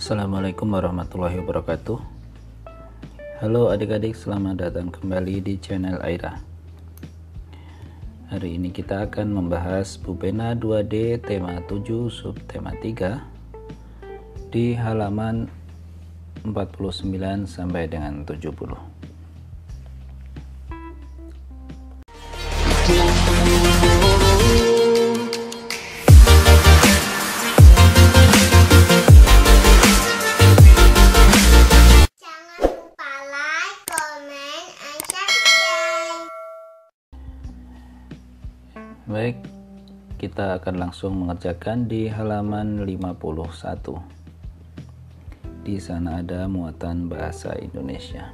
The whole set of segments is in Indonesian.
Assalamualaikum warahmatullahi wabarakatuh. Halo adik-adik, selamat datang kembali di channel Aira. Hari ini kita akan membahas Pupena 2D tema 7 subtema 3 di halaman 49 sampai dengan 70. Baik, kita akan langsung mengerjakan di halaman 51. Di sana ada muatan bahasa Indonesia.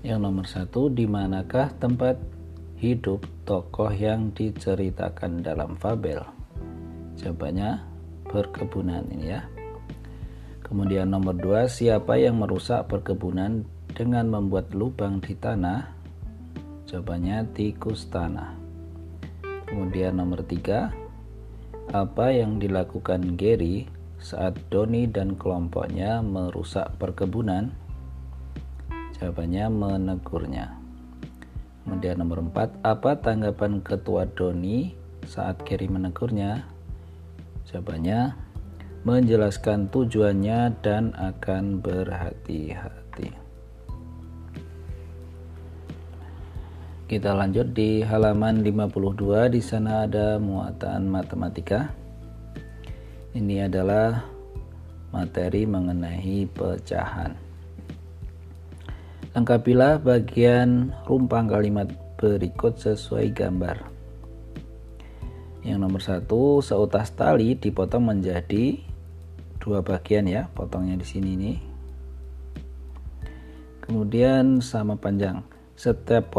Yang nomor 1, di manakah tempat hidup tokoh yang diceritakan dalam fabel? Jawabannya perkebunan ini ya. Kemudian nomor 2, siapa yang merusak perkebunan dengan membuat lubang di tanah? Jawabannya tikus tanah. Kemudian nomor 3, apa yang dilakukan Gary saat Doni dan kelompoknya merusak perkebunan? Jawabannya menegurnya. Kemudian nomor 4, apa tanggapan ketua Doni saat Gary menegurnya? Jawabannya menjelaskan tujuannya dan akan berhati-hati. Kita lanjut di halaman 52. Di sana ada muatan matematika. Ini adalah materi mengenai pecahan. Lengkapilah bagian rumpang kalimat berikut sesuai gambar. Yang nomor 1, seutas tali dipotong menjadi 2 bagian ya, potongnya di sini nih. Kemudian sama panjang. Setiap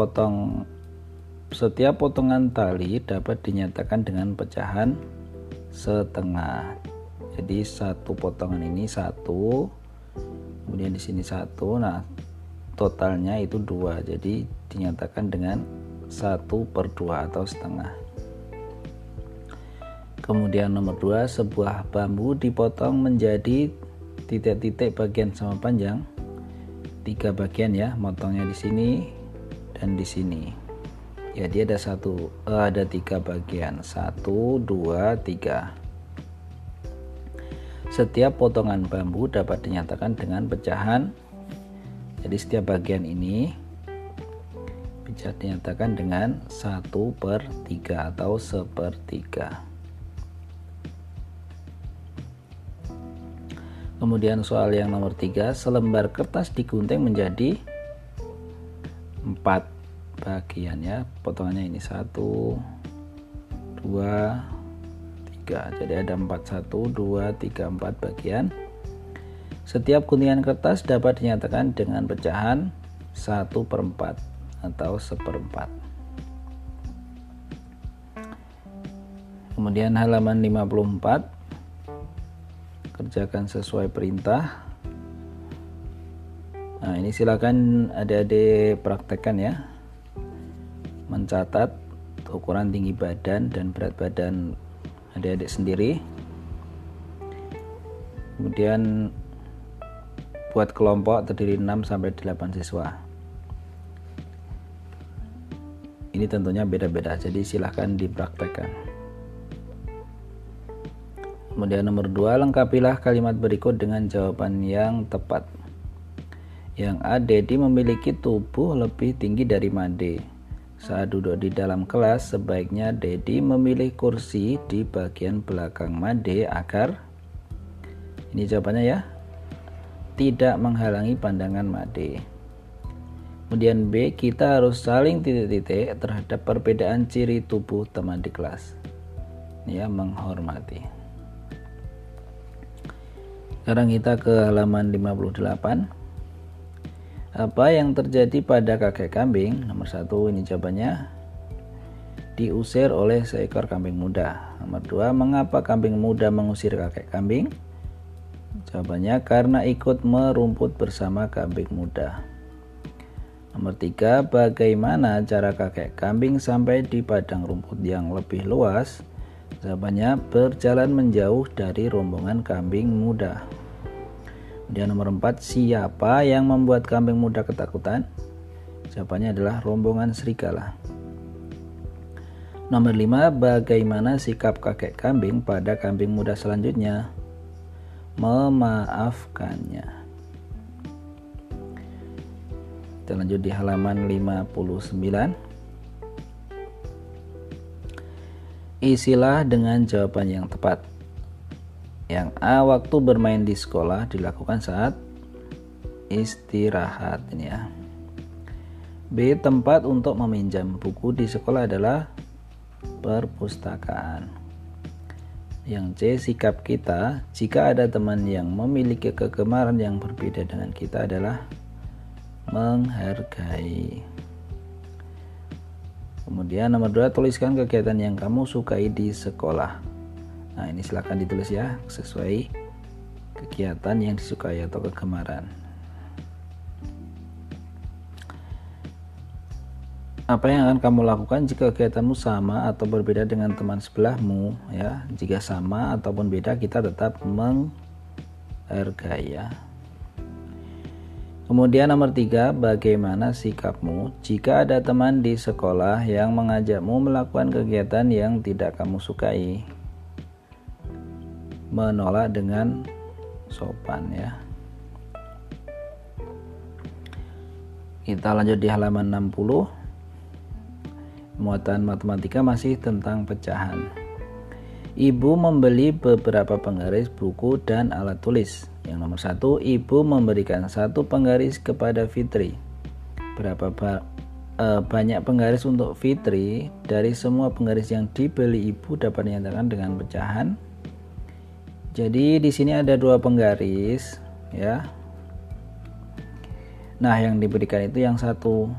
potongan tali dapat dinyatakan dengan pecahan setengah. Jadi satu potongan ini 1, kemudian di sini 1. Nah, totalnya itu 2. Jadi dinyatakan dengan 1/2 atau setengah. Kemudian nomor 2, sebuah bambu dipotong menjadi titik-titik bagian sama panjang. 3 bagian ya, motongnya di sini dan di sini. Jadi ada 3 bagian. 1, 2, 3. Setiap potongan bambu dapat dinyatakan dengan pecahan. Jadi setiap bagian ini bisa dinyatakan dengan 1/3 atau 1/3. Kemudian soal yang nomor 3, selembar kertas digunting menjadi 4 bagian ya, potongannya ini 1, 2, 3. Jadi ada 4, 1, 2, 3, 4 bagian. Setiap guntingan kertas dapat dinyatakan dengan pecahan 1/4 atau 1/4. Kemudian halaman 54, kerjakan sesuai perintah. Nah, ini silakan adik-adik praktekkan ya. Mencatat ukuran tinggi badan dan berat badan adik-adik sendiri. Kemudian buat kelompok terdiri 6 sampai 8 siswa. Ini tentunya beda-beda, jadi silahkan dipraktekkan. Kemudian nomor 2, lengkapilah kalimat berikut dengan jawaban yang tepat. Yang A, Dedi memiliki tubuh lebih tinggi dari Made. Saat duduk di dalam kelas, sebaiknya Dedi memilih kursi di bagian belakang Made agar, ini jawabannya ya, tidak menghalangi pandangan Made. Kemudian B, kita harus saling titik-titik terhadap perbedaan ciri tubuh teman di kelas. Ini ya, menghormati. Sekarang kita ke halaman 58. Apa yang terjadi pada kakek kambing? Nomor 1, ini jawabannya, diusir oleh seekor kambing muda. Nomor 2, mengapa kambing muda mengusir kakek kambing? Jawabannya karena ikut merumput bersama kambing muda. Nomor 3, bagaimana cara kakek kambing sampai di padang rumput yang lebih luas? Jawabannya berjalan menjauh dari rombongan kambing muda. Kemudian nomor 4, siapa yang membuat kambing muda ketakutan? Jawabannya adalah rombongan serigala. Nomor 5, bagaimana sikap kakek kambing pada kambing muda selanjutnya? Memaafkannya. Kita lanjut di halaman 59. Isilah dengan jawaban yang tepat. Yang A, waktu bermain di sekolah dilakukan saat istirahat, ini ya. B, tempat untuk meminjam buku di sekolah adalah perpustakaan. Yang C, sikap kita jika ada teman yang memiliki kegemaran yang berbeda dengan kita adalah menghargai. Kemudian nomor 2, tuliskan kegiatan yang kamu sukai di sekolah. Nah, ini silakan ditulis ya, sesuai kegiatan yang disukai atau kegemaran. Apa yang akan kamu lakukan jika kegiatanmu sama atau berbeda dengan teman sebelahmu, ya? Jika sama ataupun beda, kita tetap menghargai, ya. Kemudian nomor 3, bagaimana sikapmu jika ada teman di sekolah yang mengajakmu melakukan kegiatan yang tidak kamu sukai? Menolak dengan sopan, ya. Kita lanjut di halaman 60. Muatan matematika masih tentang pecahan. Ibu membeli beberapa penggaris buku dan alat tulis. Yang nomor 1, ibu memberikan 1 penggaris kepada Fitri. Berapa banyak penggaris untuk Fitri? Dari semua penggaris yang dibeli ibu dapat dinyatakan dengan pecahan. Jadi di sini ada 2 penggaris, ya. Nah, yang diberikan itu yang 1.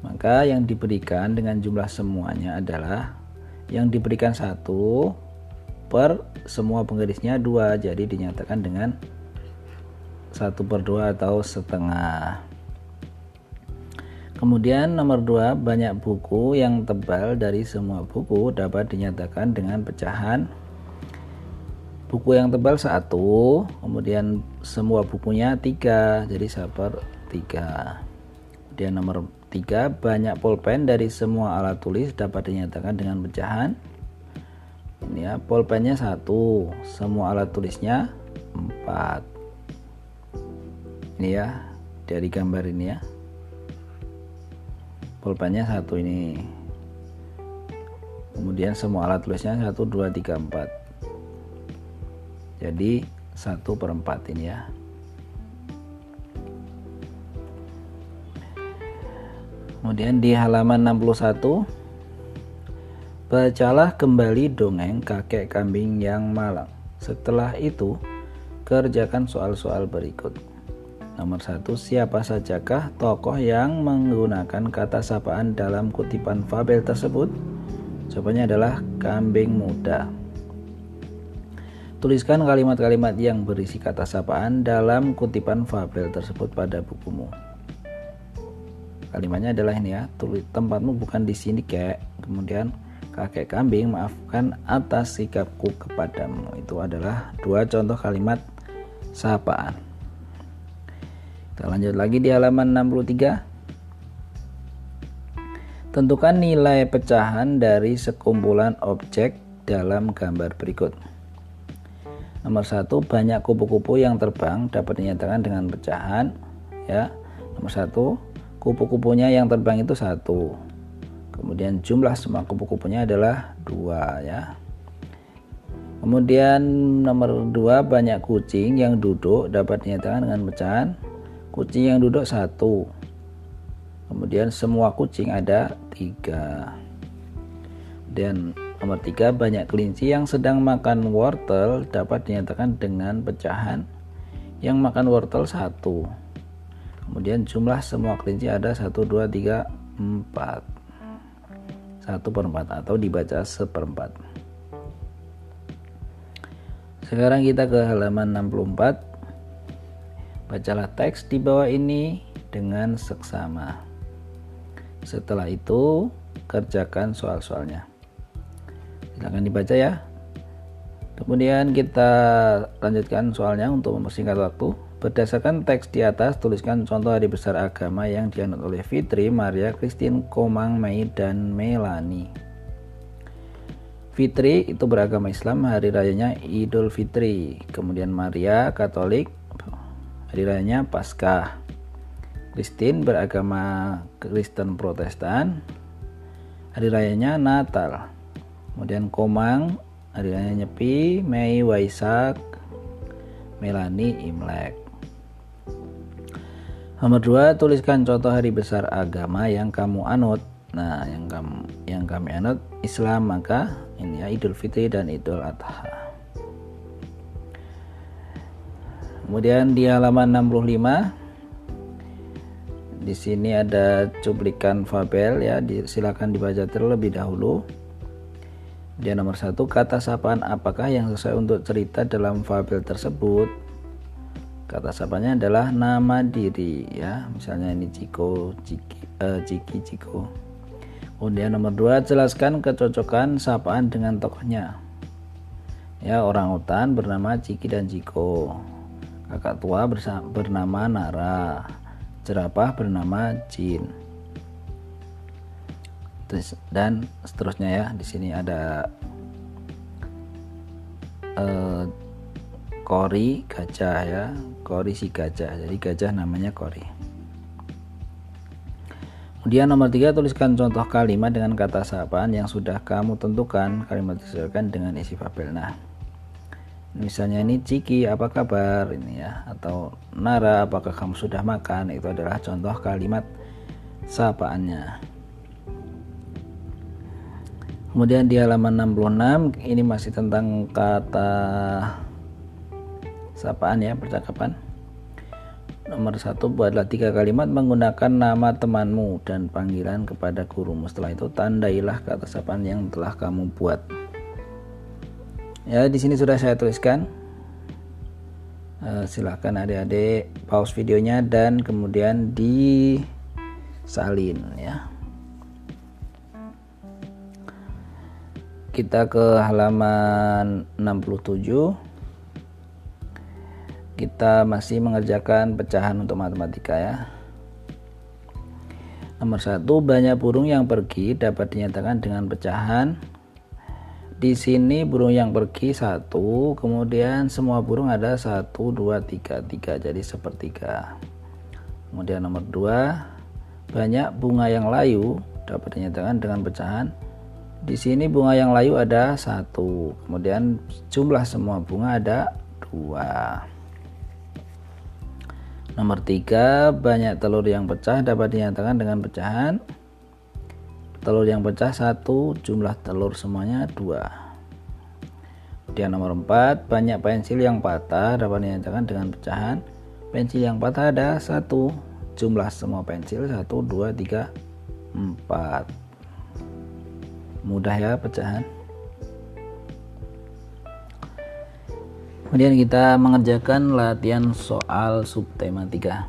Maka yang diberikan dengan jumlah semuanya adalah yang diberikan 1 per semua penggarisnya 2. Jadi dinyatakan dengan 1/2 atau setengah. Kemudian nomor 2, banyak buku yang tebal dari semua buku dapat dinyatakan dengan pecahan. Buku yang tebal 1, kemudian semua bukunya 3, jadi 1/3. Kemudian nomor 3, banyak pulpen dari semua alat tulis dapat dinyatakan dengan pecahan. Ini ya, pulpennya 1, semua alat tulisnya 4. Ini ya, dari gambar ini ya. Pulpennya 1 ini. Kemudian semua alat tulisnya 1, 2, 3, 4. Jadi 1/4 ini ya. Kemudian di halaman 61, bacalah kembali dongeng kakek kambing yang malang. Setelah itu, kerjakan soal-soal berikut. Nomor 1, siapa sajakah tokoh yang menggunakan kata sapaan dalam kutipan fabel tersebut? Jawabannya adalah kambing muda. Tuliskan kalimat-kalimat yang berisi kata sapaan dalam kutipan fabel tersebut pada bukumu. Kalimatnya adalah ini ya, tempatmu bukan di sini, kek. Kemudian kakek kambing, maafkan atas sikapku kepadamu. Itu adalah 2 contoh kalimat sapaan. Kita lanjut lagi di halaman 63. Tentukan nilai pecahan dari sekumpulan objek dalam gambar berikut. Nomor 1, banyak kupu-kupu yang terbang dapat dinyatakan dengan pecahan, ya. Nomor 1, kupu-kupunya yang terbang itu 1. Kemudian jumlah semua kupu-kupunya adalah 2, ya. Kemudian nomor 2, banyak kucing yang duduk dapat dinyatakan dengan pecahan. Kucing yang duduk 1. Kemudian semua kucing ada 3. Dan nomor 3, banyak kelinci yang sedang makan wortel dapat dinyatakan dengan pecahan. Yang makan wortel 1. Kemudian jumlah semua kelinci ada 1, 2, 3, 4. 1/4 atau dibaca 1/4. Sekarang kita ke halaman 64. Bacalah teks di bawah ini dengan seksama. Setelah itu, kerjakan soal-soalnya. Silakan dibaca ya. Kemudian kita lanjutkan soalnya untuk mempersingkat waktu. Berdasarkan teks di atas, tuliskan contoh hari besar agama yang dianut oleh Fitri, Maria, Christine, Komang, Mei, dan Melani. Fitri itu beragama Islam, hari rayanya Idul Fitri. Kemudian Maria, Katolik, hari rayanya Paskah. Christine beragama Kristen Protestan, hari rayanya Natal. Kemudian Komang, hari rayanya Nyepi, Mei, Waisak, Melani, Imlek. Nomor 2, tuliskan contoh hari besar agama yang kamu anut. Nah, yang kami anut Islam, maka ini ya Idul Fitri dan Idul Adha. Kemudian di halaman 65 di sini ada cuplikan fabel ya, silakan dibaca terlebih dahulu. Dia nomor 1, kata sapaan apakah yang sesuai untuk cerita dalam fabel tersebut? Kata sapanya adalah nama diri ya, misalnya ini Ciko, Ciki, Ciko. Kemudian nomor 2, jelaskan kecocokan sapaan dengan tokohnya. Ya, orangutan bernama Ciki dan Ciko. Kakak tua bernama Nara. Jerapah bernama Jin. Dan seterusnya ya. Di sini ada Kori gajah ya, Kori si gajah. Jadi gajah namanya Kori. Kemudian nomor 3, tuliskan contoh kalimat dengan kata sapaan yang sudah kamu tentukan. Kalimat disesuaikan dengan isi fabel. Nah, misalnya ini Ciki, apa kabar ini ya, atau Nara, apakah kamu sudah makan? Itu adalah contoh kalimat sapaannya. Kemudian di halaman 66 ini masih tentang kata sapaan ya, percakapan. Nomor 1, buatlah 3 kalimat menggunakan nama temanmu dan panggilan kepada gurumu. Setelah itu tandailah kata sapaan yang telah kamu buat. Ya, di sini sudah saya tuliskan. Silahkan adik-adik pause videonya dan kemudian disalin ya. Kita ke halaman 67. Kita masih mengerjakan pecahan untuk matematika ya. Nomor 1, banyak burung yang pergi dapat dinyatakan dengan pecahan. Di sini burung yang pergi 1, kemudian semua burung ada 1, 2, 3, jadi sepertiga. Kemudian nomor 2, banyak bunga yang layu dapat dinyatakan dengan pecahan. Di sini bunga yang layu ada 1, kemudian jumlah semua bunga ada 2. Nomor 3, banyak telur yang pecah dapat dinyatakan dengan pecahan. Telur yang pecah 1, jumlah telur semuanya 2. Kemudian nomor 4, banyak pensil yang patah dapat dinyatakan dengan pecahan. Pensil yang patah ada 1, jumlah semua pensil 1, 2, 3, 4. Mudah ya pecahan. Kemudian kita mengerjakan latihan soal subtema 3.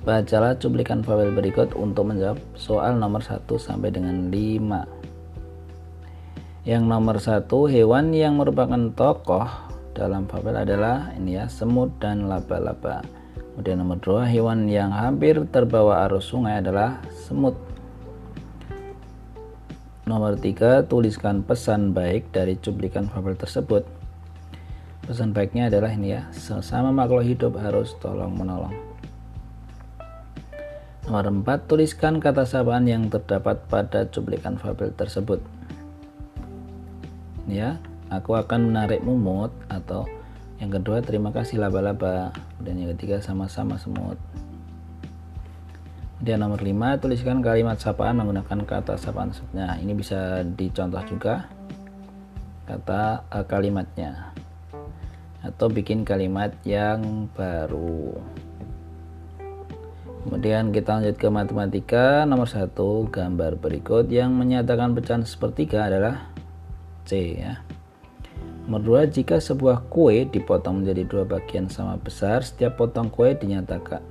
Bacalah cuplikan fabel berikut untuk menjawab soal nomor 1 sampai dengan 5. Yang nomor 1, hewan yang merupakan tokoh dalam fabel adalah ini ya, semut dan laba-laba. Kemudian nomor 2, hewan yang hampir terbawa arus sungai adalah semut. Nomor 3, tuliskan pesan baik dari cuplikan fabel tersebut. Pesan baiknya adalah ini ya, sesama makhluk hidup harus tolong menolong. Nomor 4, tuliskan kata sapaan yang terdapat pada cuplikan fabel tersebut. Ya, aku akan menarik mumut, atau yang kedua terima kasih laba-laba, dan yang ketiga sama-sama semut. Kemudian nomor 5, tuliskan kalimat sapaan menggunakan kata sapaan. Nah, ini bisa dicontoh juga kata kalimatnya, atau bikin kalimat yang baru. Kemudian kita lanjut ke matematika. Nomor 1, gambar berikut yang menyatakan pecahan sepertiga adalah C ya. Nomor 2, jika sebuah kue dipotong menjadi 2 bagian sama besar, setiap potong kue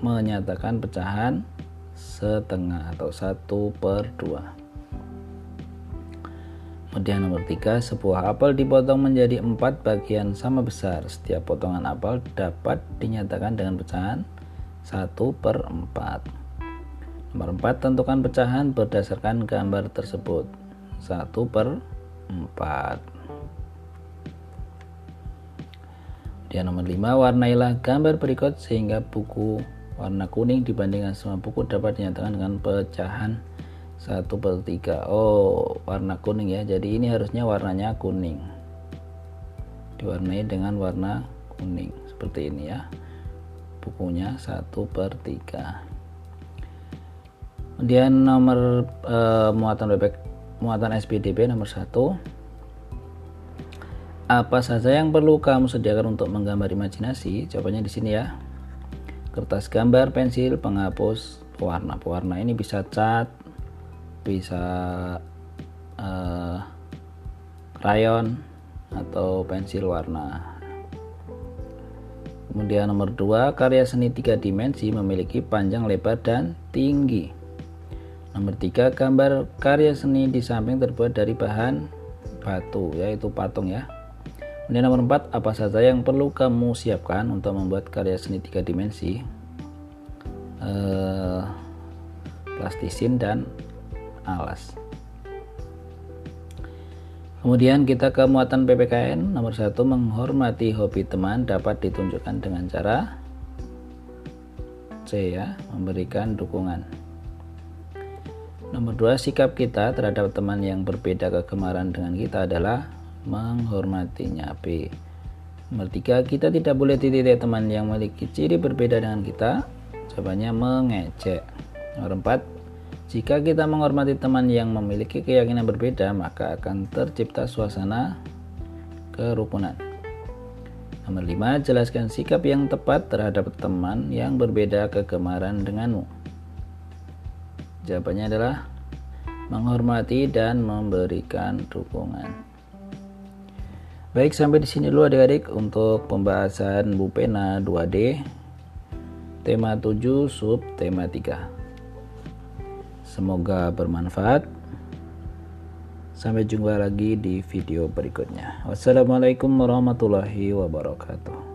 menyatakan pecahan setengah atau 1/2. Kemudian nomor 3, sebuah apel dipotong menjadi 4 bagian sama besar. Setiap potongan apel dapat dinyatakan dengan pecahan 1/4. Nomor 4, tentukan pecahan berdasarkan gambar tersebut. 1/4. Kemudian nomor 5, warnailah gambar berikut sehingga buku warna kuning dibandingkan semua buku dapat dinyatakan dengan pecahan 1/3. Oh, warna kuning ya. Jadi ini harusnya warnanya kuning. Diwarnai dengan warna kuning seperti ini ya. Bukunya 1/3. Kemudian nomor muatan SPDB nomor 1. Apa saja yang perlu kamu sediakan untuk menggambar imajinasi? Jawabannya di sini ya. Kertas gambar, pensil, penghapus, pewarna. Pewarna ini bisa cat, bisa krayon atau pensil warna. Kemudian nomor 2, karya seni 3 dimensi memiliki panjang, lebar, dan tinggi. Nomor 3, gambar karya seni di samping terbuat dari bahan batu, yaitu patung ya. Kemudian nomor 4, apa saja yang perlu kamu siapkan untuk membuat karya seni 3 dimensi? Plastisin dan alas. Kemudian kita ke muatan PPKN nomor 1, menghormati hobi teman dapat ditunjukkan dengan cara C ya, memberikan dukungan. Nomor 2, sikap kita terhadap teman yang berbeda kegemaran dengan kita adalah menghormatinya. B. Nomor 3, kita tidak boleh titik teman yang memiliki ciri berbeda dengan kita. Jawabannya mengejek. Nomor 4, jika kita menghormati teman yang memiliki keyakinan berbeda, maka akan tercipta suasana kerukunan. Nomor 5, jelaskan sikap yang tepat terhadap teman yang berbeda kegemaran denganmu. Jawabannya adalah menghormati dan memberikan dukungan. Baik, sampai di sini dulu adik-adik untuk pembahasan Bu Pena 2D tema 7 sub tema 3. Semoga bermanfaat. Sampai jumpa lagi di video berikutnya. Wassalamualaikum warahmatullahi wabarakatuh.